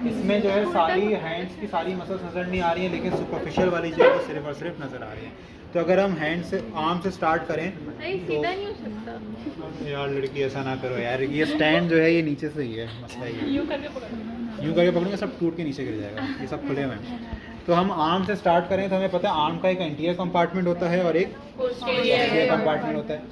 इसमें जो है सारी हैंड्स की सारी मसल्स नज़र नहीं आ रही हैं, लेकिन सुपरफिशियल वाली जो है वो सिर्फ और सिर्फ नज़र आ रही है। तो अगर हम हैंड से आर्म से स्टार्ट करें तो यार लड़की ऐसा ना करो यार, ये स्टैंड जो है ये नीचे से ही है, मसला ये यूँ करके पकड़ेंगे सब टूट के नीचे गिर जाएगा, ये सब खुले हुए हैं। तो हम आर्म से स्टार्ट करें तो हमें पता है आर्म का एक एंटीरियर कंपार्टमेंट होता है और एक पोस्टीरियर कंपार्टमेंट होता है।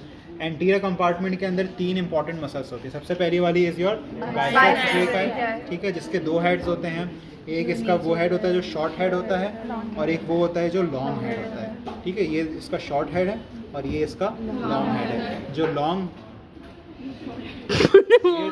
एंटीरियर कंपार्टमेंट के अंदर 3 इंपॉर्टेंट मसल्स होती है। सबसे पहली वाली इज योर बाइसेप्स ब्रेकाई, ठीक है, जिसके 2 हेड्स होते हैं। एक इसका वो हेड होता है जो शॉर्ट हेड होता है और एक वो होता है जो लॉन्ग हेड होता है, ठीक है। ये इसका शॉर्ट हेड है और ये इसका लॉन्ग हेड है। जो लॉन्ग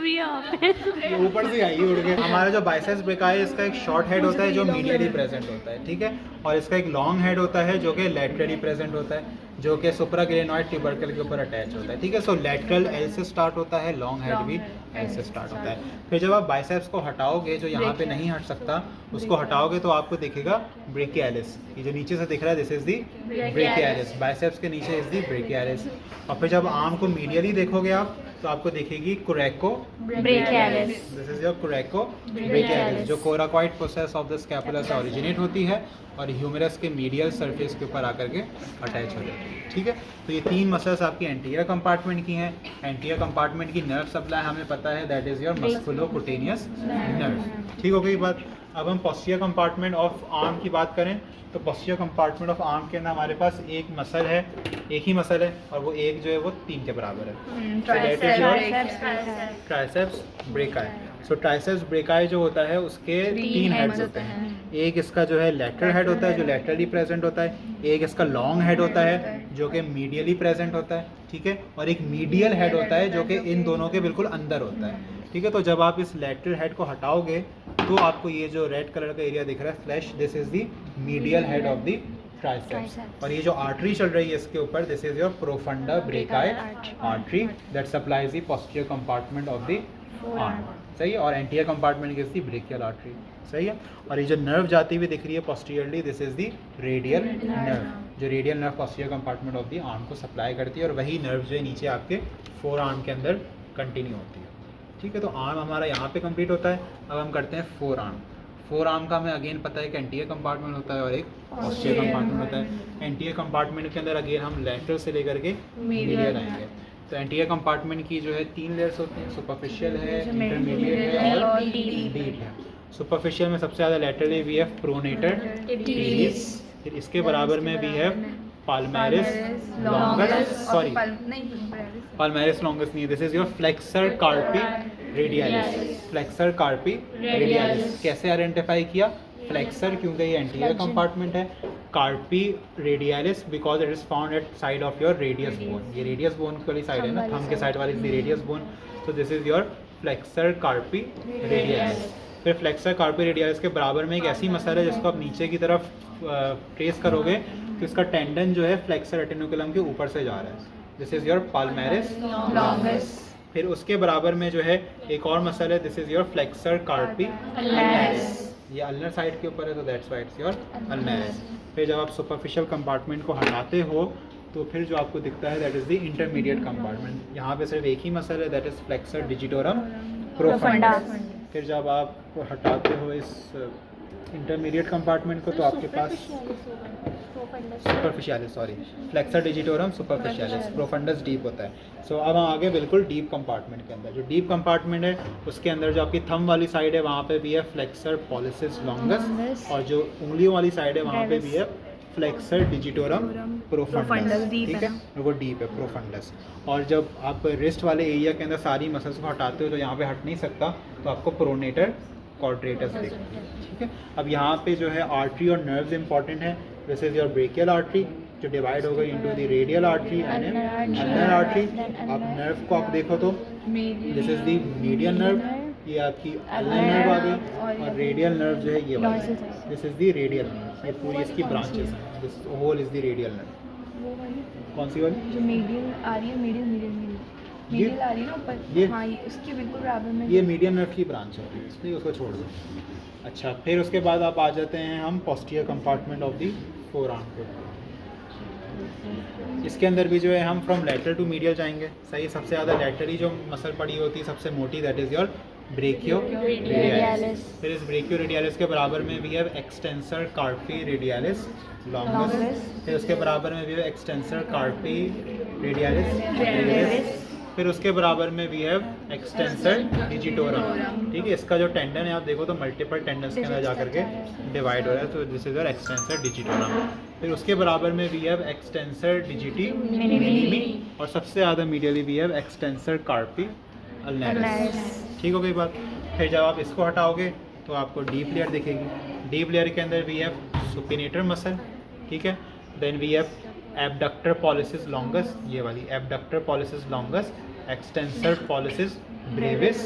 ये ऊपर से आई उड़ के। हमारा जो बाइसेप्स ब्रेकाई है इसका एक शॉर्ट हेड होता है जो मीडियली प्रेजेंट होता है, ठीक है, और इसका एक लॉन्ग हेड होता है जो कि लैटरली प्रेजेंट होता है, जो कि सुप्राग्लेनोइड ट्यूबरकल के ऊपर अटैच होता है, ठीक है। सो लैटरल एल से स्टार्ट होता है, लॉन्ग हेड भी एल से स्टार्ट होता है। फिर जब आप बाइसेप्स को हटाओगे, जो यहाँ पे नहीं हट सकता उसको हटाओगे तो आपको दिखेगा ब्रेकियालिस। ये जो नीचे से दिख रहा है this is the brachialis, biceps के नीचे इज दी ब्रेकियालिस। और फिर जब आर्म को मीडियली देखोगे आप तो आपको दिखेगी coracobrachialis, this is your coracobrachialis, जो coracoid process of the scapula से ओरिजिनेट होती है और ह्यूमरस के मीडियल सरफेस के ऊपर आकर के अटैच हो जाती है, ठीक है। तो ये 3 मसल्स आपकी एंटीरियर कंपार्टमेंट की हैं। एंटीरियर कंपार्टमेंट की नर्व सप्लाई हमें पता है that is your musculocutaneous nerve, ठीक हो गई बात। अब हम पोस्टीरियर कंपार्टमेंट ऑफ आर्म की बात करें तो पोस्टीरियर कंपार्टमेंट ऑफ आर्म के अंदर हमारे पास एक मसल है, एक ही मसल है और वो एक जो है वो 3 के बराबर है। Triceps brachii. So triceps brachii जो होता है उसके 3 हेड्स होते हैं। एक इसका जो है लैटरल हेड होता है जो लैटरली प्रेजेंट होता है, एक इसका लॉन्ग हेड होता है जो कि मीडियली प्रेजेंट होता है, ठीक है, और एक मीडियल हेड होता है जो कि इन दोनों के बिल्कुल अंदर होता है, ठीक है। तो जब आप इस लैटरल हेड को हटाओगे तो आपको ये जो रेड कलर का एरिया दिख रहा है flash, this is the medial head of the triceps. और ये जो आर्टरी चल रही है इसके ऊपर this is your profunda brachii artery that supplies the posterior compartment of the arm, सही है। और anterior compartment is the brachial artery, सही है। और ये जो नर्व जाती हुई दिख रही है posteriorly this is the radial nerve, जो radial nerve posterior compartment of the arm को सप्लाई करती है और वही नर्व जो है नीचे आपके फोर आर्म के अंदर कंटिन्यू होती है, ठीक है। तो आर्म हमारा यहाँ पे कंप्लीट होता है। अब हम करते हैं फोर आर्म। फोर आर्म का हमें अगेन पता है कि एंटीरियर कंपार्टमेंट होता है और एक पोस्टीरियर कंपार्टमेंट होता है। एंटीरियर कंपार्टमेंट के अंदर अगेन हम लैटरल से लेकर के मीडियल आएंगे। तो एंटीरियर कंपार्टमेंट की जो है 3 लेयर्स होती हैं, सुपरफिशियल है, इंटरमीडिएट है और डीप है। सुपरफिशियल में सबसे ज़्यादा laterally we have pronator teres, फिर इसके बराबर में we have palmaris longus, sorry palmaris longus नहीं, this is your flexor carpi radialis, flexor carpi radialis. कैसे आइडेंटिफाई किया? फ्लेक्सर क्योंकि ये एंटीरियर कंपार्टमेंट है, carpi radialis because it is found at side of your radius bone. ये radius bone वाली side है ना, थंब के साइड वाली is the radius bone, so this is your flexor carpi radialis. फिर फ्लेक्सर कार्पी रेडियलिस के बराबर में एक ऐसी मसल है जिसको आप नीचे की तरफ ट्रेस करोगे तो इसका टेंडन जो है फ्लेक्सर रेटिकुलम के ऊपर से जा रहा है, दिस इज योर पाल्मेरिस लॉन्गस। फिर उसके बराबर में जो है एक और मसल है, दिस इज योर फ्लेक्सर कार्पी अल्नरिस, ये अल्नर साइड के ऊपर है तो दैट्स व्हाई इट्स योर अल्नरिस। फिर जब आप सुपरफिशियल कंपार्टमेंट को हटाते हो तो फिर जो आपको दिखता है that is the intermediate compartment. यहाँ पे सिर्फ एक ही मसल है that is flexor digitorum profundis. फिर जब आप हटाते हो इस इंटरमीडिएट कंपार्टमेंट को तो आपके पास superficialis, sorry flexor digitorum superficialis, profundus deep होता है। सो अब हम आगे बिल्कुल डीप कंपार्टमेंट के अंदर, जो डीप कंपार्टमेंट है उसके अंदर जो आपकी थंब वाली साइड है वहाँ पे भी है फ्लेक्सर पॉलिसिस लॉन्गस और जो उंगलियों वाली साइड है वहाँ पे भी है फ्लेक्सर डिजिटोरम प्रोफंडस, ठीक है, वो डीप है प्रोफंडस। और जब आप रिस्ट वाले एरिया के अंदर सारी मसल्स को हटाते हो तो यहाँ पे हट नहीं सकता तो आपको प्रोनेटर क्वाड्रेटस दिखती है, ठीक है। अब यहाँ पे जो है आर्टरी और नर्व्स इंपॉर्टेंट है, this is your brachial artery जो डिवाइड हो गई into the radial artery and ulnar artery. अब नर्व को आप देखो तो this is the median nerve, ये आपकी अल्नर नर्व आ गई और रेडियल नर्व जो है ये वाला, this is the radial nerve, ये पूरी इसकी ब्रांचेस हैं, this whole is the radial nerve. कौन सी वाली जो मीडियल आ रही है, मीडियल आ रही है ना ऊपर, ये हाँ ये उसके बिल्कुल बराबर में ये मीडियन नर्व की ब्रांच है, इसलिए उसको छोड़ दो। अच्छा, फिर उसके बाद आप आ जाते हैं हम posterior compartment of the four arm पे। इसके अंदर भी जो है हम फ्रॉम लैटरल टू मीडियल जाएंगे, सही। सबसे ज़्यादा लैटरली जो मसल पड़ी होती है सबसे मोटी दैट इज़ योर ब्रेकियो रेडियालिस। फिर इस ब्रेकियो रेडियालिस के बराबर में भी है एक्सटेंसर कार्पी रेडियालिस लॉन्गस। फिर उसके बराबर में भी है एक्सटेंसर कार्पी रेडियालिस ब्रेविस। फिर उसके बराबर में भी है एक्सटेंसर डिजिटोरम। ठीक है, इसका जो टेंडन है आप देखो तो मल्टीपल टेंडन्स के अंदर जा करके डिवाइड हो रहा है, तो this is your extensor digitorum. फिर उसके बराबर में भी है एक्सटेंसर डिजिटी मिनिमी, और सबसे ज़्यादा मीडियली भी है एक्सटेंसर कार्पी अल्नरिस। ठीक हो गई बात। फिर जब आप इसको हटाओगे तो आपको डीप लेयर दिखेगी। डीप लेयर के अंदर भी है सुपिनेटर मसल, ठीक है। Then we have abductor pollicis longus, ये वाली abductor pollicis longus, extensor pollicis brevis,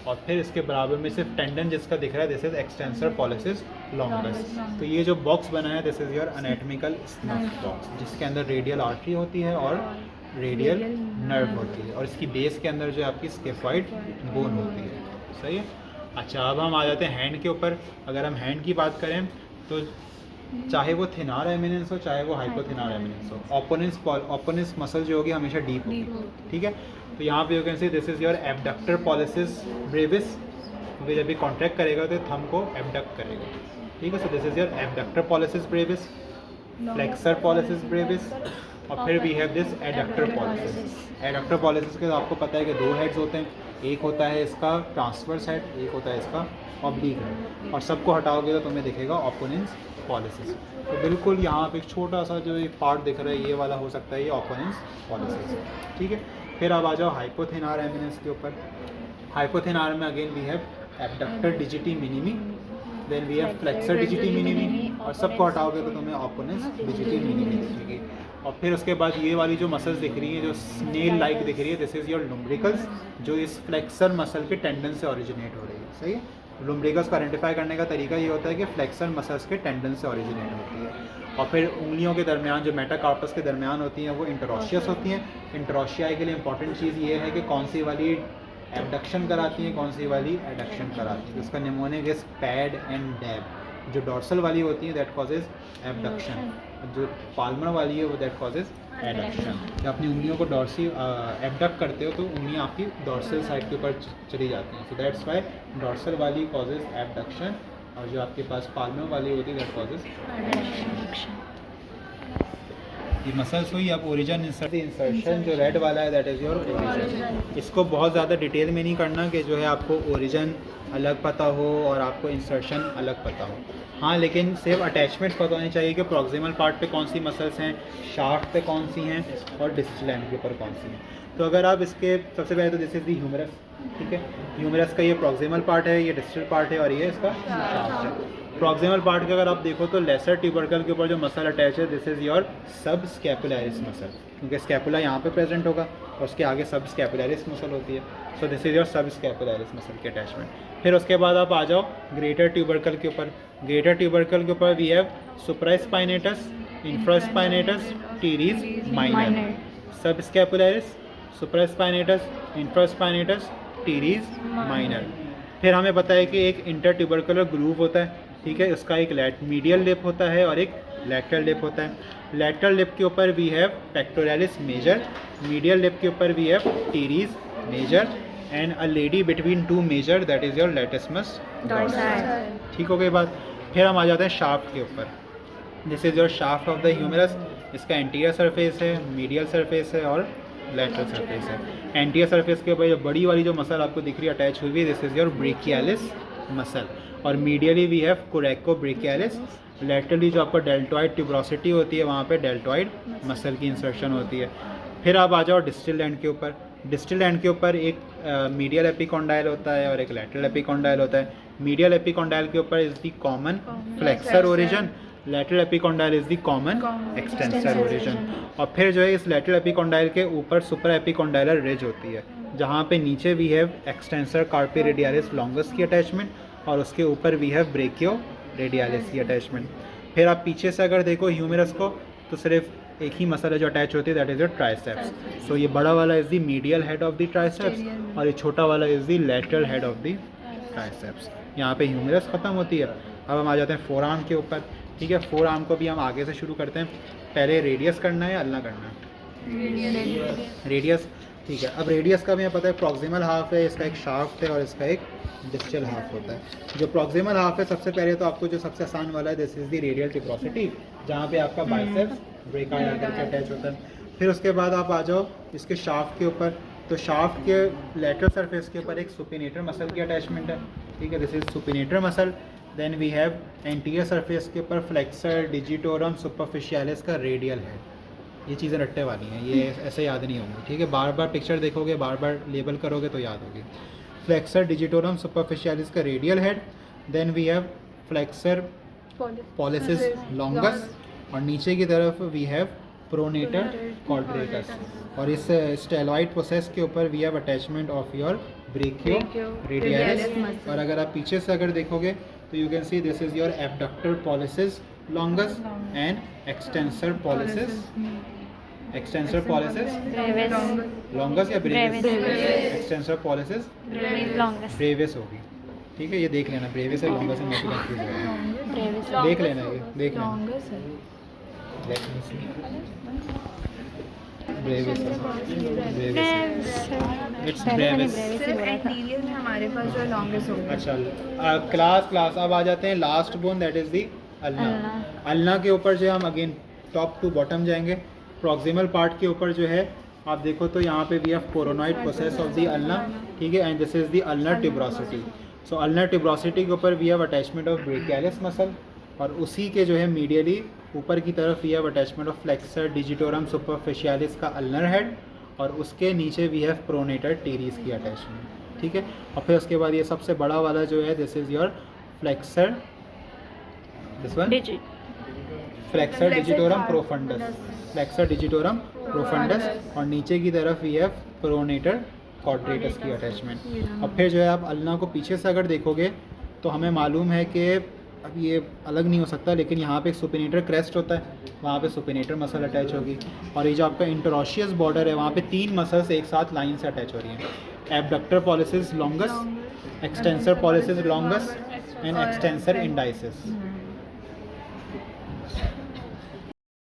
और फिर इसके बराबर में सिर्फ टेंडन जिसका दिख रहा है this is extensor pollicis longus. तो ये जो बॉक्स बना है this is your anatomical snuff box, जिसके अंदर रेडियल आर्टरी होती है और रेडियल नर्व होती है, और इसकी बेस के अंदर जो आपकी स्केफॉइड बोन होती है। सही है। अच्छा, अब हम आ जाते हैं हैंड के ऊपर। अगर हम हैंड की बात करें तो चाहे वो थिनार एमिनेंस हो चाहे वो हाइपोथिनार एमिनेंस हो, ओपोनेंस मसल जो होगी हमेशा डीप होगी। ठीक है, तो यहाँ पे you can see this is your abductor pollicis Brevis, क्योंकि जब भी कॉन्ट्रैक्ट करेगा तो थंब को एबडक्ट करेगा। ठीक है, so this is your abductor pollicis brevis, flexor pollicis brevis, और फिर we have this adductor pollicis. Adductor pollicis के आपको पता है कि दो हेड्स होते हैं, एक होता है इसका ट्रांसवर्स हेड, एक होता है इसका ऑब्लिक हेड, और सबको हटाओगे तो तुम्हें दिखेगा ओपोनेंस पॉलिसिस। तो बिल्कुल यहाँ पे एक छोटा सा जो एक पार्ट दिख रहा है ये वाला हो सकता है ये ओपोनेंस पॉलिसिस। ठीक है, फिर अब आ जाओ हाइपोथिनार एमिनेंस के ऊपर। हाइपोथिनार में again we have abductor digiti minimi, then we have flexor digiti minimi, और सबको हटाओगे तो तुम्हें ओपोनेंस डिजिटी मिनिमी दिखेगी। और फिर उसके बाद ये वाली जो मसल्स दिख रही हैं जो स्नेल लाइक दिख रही है दिस इज़ योर लुम्ब्रिकल्स, जो इस फ्लेक्सर मसल के टेंडन से ओरिजिनेट हो रही है। सही है, लुम्ब्रिकल्स को आइडेंटिफाई करने का तरीका ये होता है कि फ्लेक्सर मसल्स के टेंडन से ओरिजिनेट होती है। और फिर उंगलियों के दरमियान जो मेटाकार्पस के दरमियान होती हैं वो इंटरॉशियस होती हैं। इंटरॉशियाई के लिए इंपॉर्टेंट चीज़ ये है कि कौन सी वाली एबडक्शन कराती हैं, कौन सी वाली एडक्शन कराती है। उसका mnemonic is pad and dab. जो डॉर्सल वाली होती है दैट कॉजेज एबडक्शन, जो पाल्मर वाली है वो दैट कॉजेज एडक्शन। जब अपनी उंगलियों को डॉर्सी एबडक्ट करते हो तो उंगलियां आपकी डॉर्सल साइड के ऊपर चली जाती हैं, सो दैट्स वाई डॉर्सल वाली कॉजेज एबडक्शन, और जो आपके पास पाल्मर वाली होती है दैट कॉजेज एडक्शन। ये मसल्स हुई। अब ओरिजिन इंसर्शन जो रेड वाला है दैट इज़ योर ओरिजिन। इसको बहुत ज़्यादा डिटेल में नहीं करना कि जो है आपको ओरिजिन अलग पता हो और आपको इंसर्शन अलग पता हो। हाँ, लेकिन सिर्फ अटैचमेंट पता होनी चाहिए कि प्रॉक्सिमल पार्ट पे कौन सी मसल्स हैं, शाफ्ट पे कौन सी हैं, और डिस्टल एंड के ऊपर कौन सी हैं। तो अगर आप इसके सबसे पहले तो दिस इज़ दी ह्यूमरस। ठीक है, ह्यूमरस का ये प्रॉक्सिमल पार्ट है, ये डिस्टल पार्ट है, और ये इसका शाफ्ट है। प्रॉक्सिमल पार्ट के अगर आप देखो तो लेसर ट्यूबरकल के ऊपर जो मसल अटैच है दिस इज़ योर सब स्कैपुलरिस मसल, क्योंकि स्कैपुला यहाँ पे प्रेजेंट होगा और उसके आगे सब स्कैपुलरिस मसल होती है। सो दिस इज़ योर सब स्कैपुलरिस मसल की अटैचमेंट। फिर उसके बाद आप आ जाओ ग्रेटर ट्यूबरकल के ऊपर। ग्रेटर ट्यूबरकल के ऊपर we have supraspinatus, infraspinatus, teres minor. Subscapularis, supraspinatus, infraspinatus, teres minor. फिर हमें पता है कि एक इंटर ट्यूबरकुलर ग्रूव होता है। ठीक है, उसका एक मीडियल लिप होता है और एक लैटरल लिप होता है। लैटरल लिप के ऊपर we have pectoralis major, medial lip के ऊपर we have teres major, and a lady between two major that is your latissimus dorsal. ठीक हो गई बात। फिर हम आ जाते हैं शाफ्ट के ऊपर। This is your shaft of the humerus. इसका एंटीरियर सरफेस है, मीडियल सरफेस है और लैटरल सरफेस है। एंटीरियर सरफेस के ऊपर जो बड़ी वाली जो मसल आपको दिख रही है अटैच हुई है this is your brachialis muscle, और medially we have coracobrachialis. Laterally जो आपका डेल्टॉइड ट्यूबरोसिटी होती है वहाँ पे डेल्टॉइड मसल की इंसर्शन होती है। फिर आप आ जाओ डिस्टल एंड के ऊपर। डिस्टल एंड के ऊपर एक मीडियल एपिकॉन्डाइल होता है और एक लैटरल एपिकॉन्डाइल होता है। मीडियल एपिकॉन्डाइल के ऊपर is the common flexor origin, lateral epicondyle is the common extensor origin. और फिर जो है इस लैटरल एपिकॉन्डाइल के ऊपर सुपर एपिकॉन्डाइलर रिज होती है, जहाँ पे नीचे we have extensor carpi radialis longus की अटैचमेंट, और उसके ऊपर वी हैव ब्रेकियो रेडियालिस की अटैचमेंट। फिर आप पीछे से अगर देखो ह्यूमरस को तो सिर्फ एक ही मसल है जो अटैच होती है दैट इज़ योर ट्राइसेप्स। सो ये बड़ा वाला is the medial head of the triceps और ये छोटा वाला is the lateral head of the triceps. यहाँ पे ह्यूमरस ख़त्म होती है। अब हम आ जाते हैं फोर आर्म के ऊपर। ठीक है, फोर आर्म को भी हम आगे से शुरू करते हैं। पहले रेडियस करना है या अल्ना करना है? रेडियस। ठीक है, अब रेडियस का भी हमें पता है प्रॉक्सिमल हाफ है, इसका एक शाफ्ट है और इसका एक डिस्टल हाफ होता है। जो प्रॉक्सिमल हाफ है सबसे पहले तो आपको जो सबसे आसान वाला है दिस इज द रेडियल टिप्रोसिटी, जहाँ पे आपका बाइसेप्स ब्रेकाई आकर के अटैच होता है। फिर उसके बाद आप आ जाओ इसके शाफ्ट के ऊपर, तो शाफ्ट के लेटरल सरफेस के ऊपर एक सुपिनेटर मसल की अटैचमेंट है, ठीक है, this is supinator muscle. Then we have anterior surface के ऊपर फ्लेक्सर डिजिटोरम सुपरफिशियलिस का रेडियल है। ये चीज़ें रट्टे वाली हैं, ये ऐसे याद नहीं होंगी, ठीक है, बार बार पिक्चर देखोगे, बार बार लेबल करोगे तो याद होगी। फ्लेक्सर डिजिटोरम सुपरफिशियलिस का radial head, then we have flexor pollicis longus, और नीचे की तरफ वी हैव प्रोनेटर क्वाड्रेटस, और इस स्टेलॉइड प्रोसेस के ऊपर we have attachment of your brachioradialis. और अगर आप पीछे से अगर देखोगे तो you can see this is your abductor pollicis longus and extensor pollicis longus या ब्रेविस, एक्सटेंसर पॉलिसिस ब्रेविस होगी, ठीक है, ये देख लेना, ब्रेविस है लॉन्गस है, मैं कंफ्यूज हो गया, देख लेना, ये देख लेना, ब्रेविस इट्स ब्रेविस। सिर्फ एंटीरियर में हमारे पास जो लॉन्गेस्ट होगा। अच्छा क्लास अब आ जाते हैं last bone, that is the ulna. Ulna के ऊपर जो हम अगेन टॉप टू बॉटम जाएंगे, प्रॉक्सिमल पार्ट के ऊपर जो है आप देखो तो यहाँ पे we have coronoid process of the ulna, ठीक है, and this is the ulnar tuberosity. So ulnar tuberosity के ऊपर we have attachment of brachialis muscle, और उसी के जो है मीडियली ऊपर की तरफ we have attachment of flexor digitorum superficialis का अल्नर हेड, और उसके नीचे वी हैव प्रोनेटर टेरीज की अटैचमेंट, ठीक है। और फिर उसके बाद ये सबसे बड़ा वाला जो है this is your flexor, this one flexor digitorum profundis, flexor digitorum profundis, और नीचे की तरफ वी हैव प्रोनेटर क्वाड्रेटस की अटैचमेंट। और फिर जो है आप अल्ना को पीछे से अगर देखोगे तो हमें मालूम है कि अब ये अलग नहीं हो सकता, लेकिन यहाँ पे एक सुपिनेटर क्रेस्ट होता है, वहाँ पे सुपिनेटर मसल अटैच होगी, और ये जो आपका इंटरॉशियस बॉर्डर है वहाँ पे 3 मसल्स एक साथ लाइन से अटैच हो रही हैं, abductor pollicis longus, extensor pollicis longus and extensor indices.